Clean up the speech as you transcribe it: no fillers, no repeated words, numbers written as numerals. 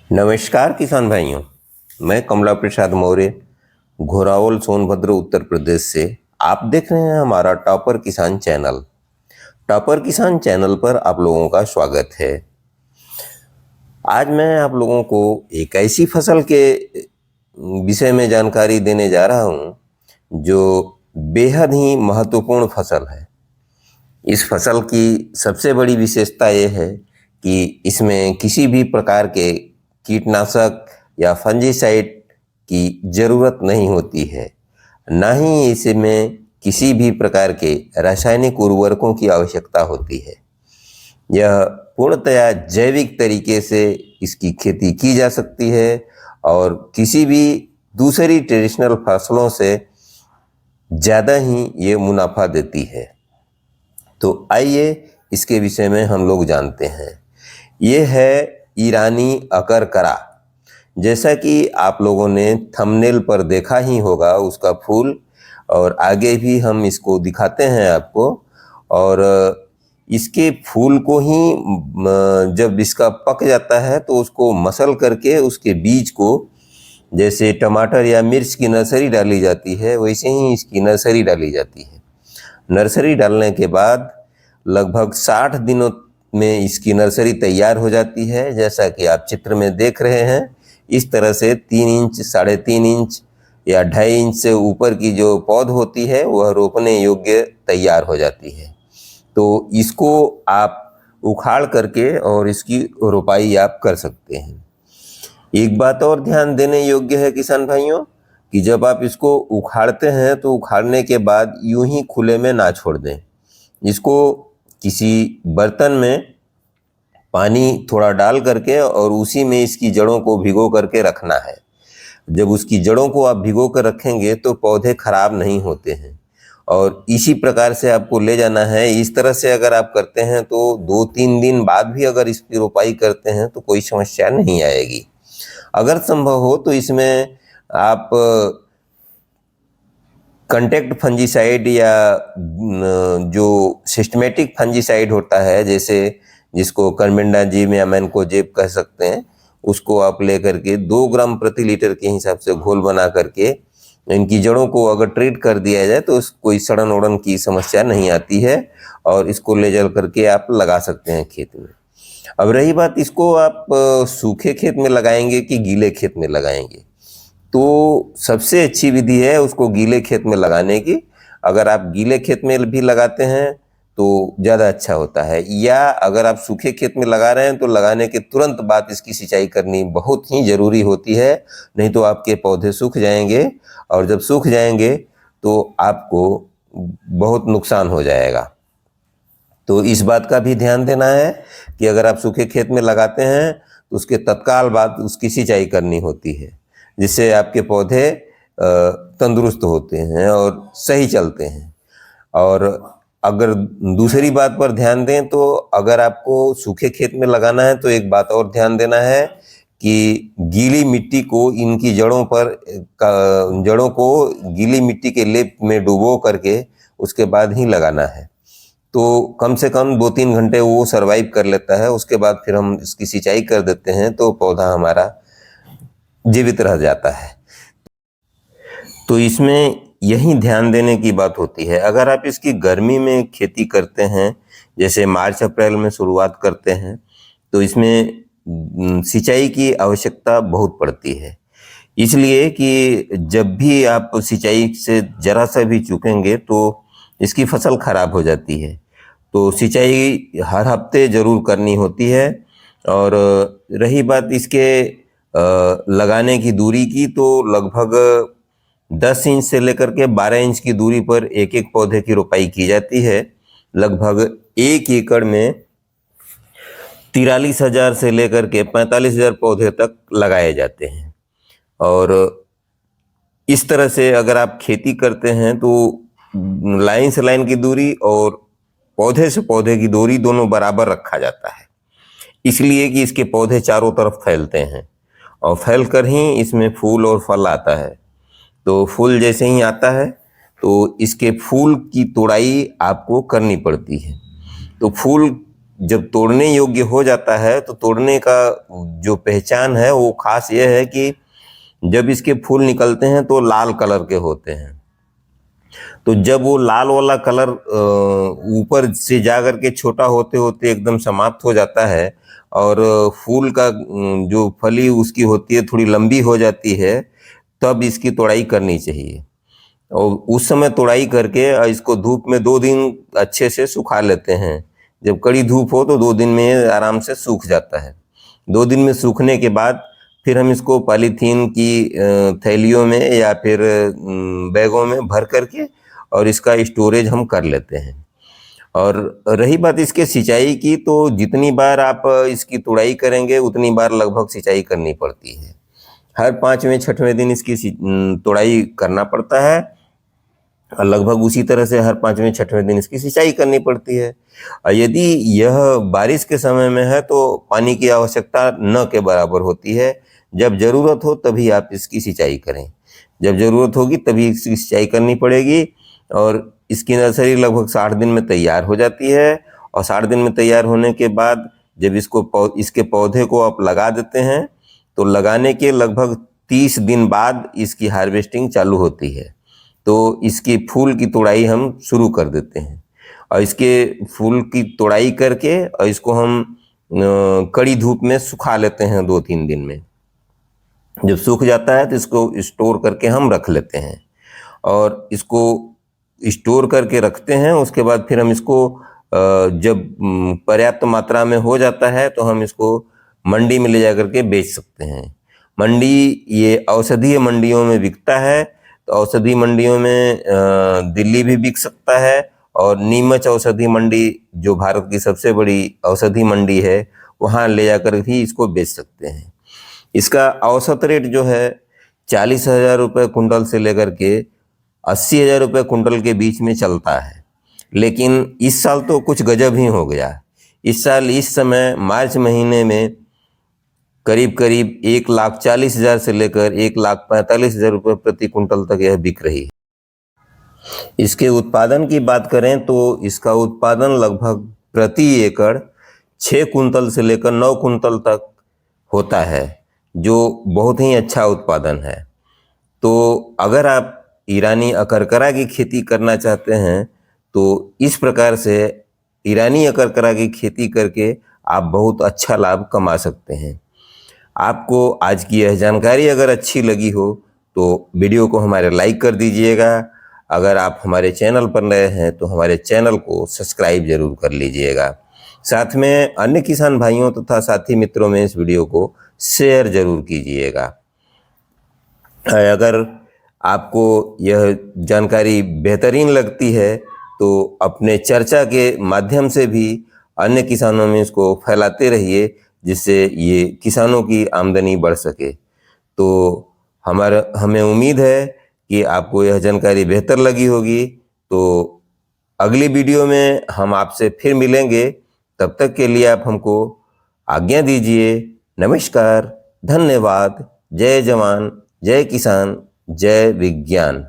नमस्कार किसान भाइयों, मैं कमला प्रसाद मौर्य घोरावल सोनभद्र उत्तर प्रदेश से। आप देख रहे हैं हमारा टॉपर किसान चैनल। टॉपर किसान चैनल पर आप लोगों का स्वागत है। आज मैं आप लोगों को एक ऐसी फसल के विषय में जानकारी देने जा रहा हूं जो बेहद ही महत्वपूर्ण फसल है। इस फसल की सबसे बड़ी विशेषता यह है कि इसमें किसी भी प्रकार के कीटनाशक या फंजीसाइड की जरूरत नहीं होती है, ना ही इसमें किसी भी प्रकार के रासायनिक उर्वरकों की आवश्यकता होती है। यह पूर्णतया जैविक तरीके से इसकी खेती की जा सकती है और किसी भी दूसरी ट्रेडिशनल फसलों से ज़्यादा ही ये मुनाफा देती है। तो आइए इसके विषय में हम लोग जानते हैं। ये है ईरानी अकरकरा। जैसा कि आप लोगों ने थंबनेल पर देखा ही होगा उसका फूल, और आगे भी हम इसको दिखाते हैं आपको। और इसके फूल को ही जब इसका पक जाता है तो उसको मसल करके उसके बीज को, जैसे टमाटर या मिर्च की नर्सरी डाली जाती है वैसे ही इसकी नर्सरी डाली जाती है। नर्सरी डालने के बाद लगभग 60 दिनों में इसकी नर्सरी तैयार हो जाती है। जैसा कि आप चित्र में देख रहे हैं, इस तरह से 3 इंच, 3.5 इंच या 2.5 इंच से ऊपर की जो पौध होती है वह रोपने योग्य तैयार हो जाती है। तो इसको आप उखाड़ करके और इसकी रोपाई आप कर सकते हैं। एक बात और ध्यान देने योग्य है किसान भाइयों, कि जब आप इसको उखाड़ते हैं तो उखाड़ने के बाद यूं ही खुले में ना छोड़ दें। इसको किसी बर्तन में पानी थोड़ा डाल करके और उसी में इसकी जड़ों को भिगो करके रखना है। जब उसकी जड़ों को आप भिगो कर रखेंगे तो पौधे खराब नहीं होते हैं, और इसी प्रकार से आपको ले जाना है। इस तरह से अगर आप करते हैं तो 2-3 दिन बाद भी अगर इसकी रोपाई करते हैं तो कोई समस्या नहीं आएगी। अगर संभव हो तो इसमें आप कंटेक्ट फंजीसाइड या जो सिस्टमेटिक फंजीसाइड होता है, जैसे जिसको कार्बेंडाजिम या मैनकोजेब कह सकते हैं, उसको आप ले करके 2 ग्राम प्रति लीटर के हिसाब से घोल बना करके इनकी जड़ों को अगर ट्रीट कर दिया जाए तो कोई सड़न ओड़न की समस्या नहीं आती है, और इसको ले चल करके आप लगा सकते हैं खेत में। अब रही बात, इसको आप सूखे खेत में लगाएंगे कि गीले खेत में लगाएंगे, तो सबसे अच्छी विधि है उसको गीले खेत में लगाने की। अगर आप गीले खेत में भी लगाते हैं तो ज़्यादा अच्छा होता है, या अगर आप सूखे खेत में लगा रहे हैं तो लगाने के तुरंत बाद इसकी सिंचाई करनी बहुत ही ज़रूरी होती है, नहीं तो आपके पौधे सूख जाएंगे, और जब सूख जाएंगे तो आपको बहुत नुकसान हो जाएगा। तो इस बात का भी ध्यान देना है कि अगर आप सूखे खेत में लगाते हैं तो उसके तत्काल बाद उसकी सिंचाई करनी होती है, जिससे आपके पौधे तंदुरुस्त होते हैं और सही चलते हैं। और अगर दूसरी बात पर ध्यान दें तो अगर आपको सूखे खेत में लगाना है तो एक बात और ध्यान देना है कि गीली मिट्टी को इनकी जड़ों को गीली मिट्टी के लेप में डुबो करके उसके बाद ही लगाना है। तो कम से कम 2-3 घंटे वो सरवाइव कर लेता है, उसके बाद फिर हम इसकी सिंचाई कर देते हैं तो पौधा हमारा जीवित रह जाता है। तो इसमें यही ध्यान देने की बात होती है। अगर आप इसकी गर्मी में खेती करते हैं, जैसे मार्च अप्रैल में शुरुआत करते हैं, तो इसमें सिंचाई की आवश्यकता बहुत पड़ती है, इसलिए कि जब भी आप सिंचाई से जरा सा भी चूकेंगे तो इसकी फसल खराब हो जाती है। तो सिंचाई हर हफ्ते ज़रूर करनी होती है। और रही बात इसके लगाने की दूरी की, तो लगभग 10 इंच से लेकर के 12 इंच की दूरी पर एक एक पौधे की रोपाई की जाती है। लगभग 1 एकड़ में 43,000 से लेकर के 45,000 पौधे तक लगाए जाते हैं। और इस तरह से अगर आप खेती करते हैं तो लाइन से लाइन की दूरी और पौधे से पौधे की दूरी दोनों बराबर रखा जाता है, इसलिए कि इसके पौधे चारों तरफ फैलते हैं और फैलकर ही इसमें फूल और फल आता है। तो फूल जैसे ही आता है तो इसके फूल की तोड़ाई आपको करनी पड़ती है। तो फूल जब तोड़ने योग्य हो जाता है तो तोड़ने का जो पहचान है वो खास ये है कि जब इसके फूल निकलते हैं तो लाल कलर के होते हैं। तो जब वो लाल वाला कलर ऊपर से जा करके छोटा होते होते एकदम समाप्त हो जाता है और फूल का जो फली उसकी होती है थोड़ी लंबी हो जाती है, तब इसकी तोड़ाई करनी चाहिए। और उस समय तोड़ाई करके इसको धूप में 2 दिन अच्छे से सुखा लेते हैं। जब कड़ी धूप हो तो 2 दिन में आराम से सूख जाता है। 2 दिन में सूखने के बाद फिर हम इसको पॉलीथीन की थैलियों में या फिर बैगों में भर करके और इसका स्टोरेज हम कर लेते हैं। और रही बात इसके सिंचाई की, तो जितनी बार आप इसकी तुड़ाई करेंगे उतनी बार लगभग सिंचाई करनी पड़ती है। हर 5वें 6वें दिन इसकी तुड़ाई करना पड़ता है और लगभग उसी तरह से हर 5वें 6वें दिन इसकी सिंचाई करनी पड़ती है। और यदि यह बारिश के समय में है तो पानी की आवश्यकता न के बराबर होती है। जब ज़रूरत हो तभी आप इसकी सिंचाई करें, जब ज़रूरत होगी तभी इसकी सिंचाई करनी पड़ेगी। और इसकी नर्सरी लगभग 60 दिन में तैयार हो जाती है और 60 दिन में तैयार होने के बाद जब इसके पौधे को आप लगा देते हैं तो लगाने के लगभग 30 दिन बाद इसकी हार्वेस्टिंग चालू होती है। तो इसकी फूल की तोड़ाई हम शुरू कर देते हैं और इसके फूल की तोड़ाई करके और इसको हम कड़ी धूप में सुखा लेते हैं 2-3 दिन में। जब सूख जाता है तो इसको स्टोर करके हम रख लेते हैं और इसको स्टोर करके रखते हैं। उसके बाद फिर हम इसको जब पर्याप्त मात्रा में हो जाता है तो हम इसको मंडी में ले जा करके बेच सकते हैं। मंडी ये औषधीय मंडियों में बिकता है, तो औषधि मंडियों में दिल्ली भी बिक सकता है और नीमच औषधि मंडी जो भारत की सबसे बड़ी औषधि मंडी है वहाँ ले जाकर भी इसको बेच सकते हैं। इसका औसत रेट जो है 40,000 रुपये कुंटल से लेकर के 80,000 रुपये कुंटल के बीच में चलता है। लेकिन इस साल तो कुछ गजब ही हो गया। इस साल इस समय मार्च महीने में करीब करीब 1,40,000 से लेकर 1,45,000 रुपये प्रति कुंटल तक यह बिक रही है। इसके उत्पादन की बात करें तो इसका उत्पादन लगभग प्रति एकड़ 6 कुंटल से लेकर 9 कुंटल तक होता है, जो बहुत ही अच्छा उत्पादन है। तो अगर आप ईरानी अकरकरा की खेती करना चाहते हैं तो इस प्रकार से ईरानी अकरकरा की खेती करके आप बहुत अच्छा लाभ कमा सकते हैं। आपको आज की यह जानकारी अगर अच्छी लगी हो तो वीडियो को हमारे लाइक कर दीजिएगा। अगर आप हमारे चैनल पर नए हैं तो हमारे चैनल को सब्सक्राइब जरूर कर लीजिएगा। साथ में अन्य किसान भाइयों तथा साथी मित्रों में इस वीडियो को शेयर जरूर कीजिएगा। अगर आपको यह जानकारी बेहतरीन लगती है तो अपने चर्चा के माध्यम से भी अन्य किसानों में इसको फैलाते रहिए, जिससे ये किसानों की आमदनी बढ़ सके। तो हमें उम्मीद है कि आपको यह जानकारी बेहतर लगी होगी। तो अगली वीडियो में हम आपसे फिर मिलेंगे। तब तक के लिए आप हमको आज्ञा दीजिए। नमस्कार, धन्यवाद। जय जवान, जय किसान, जय विज्ञान।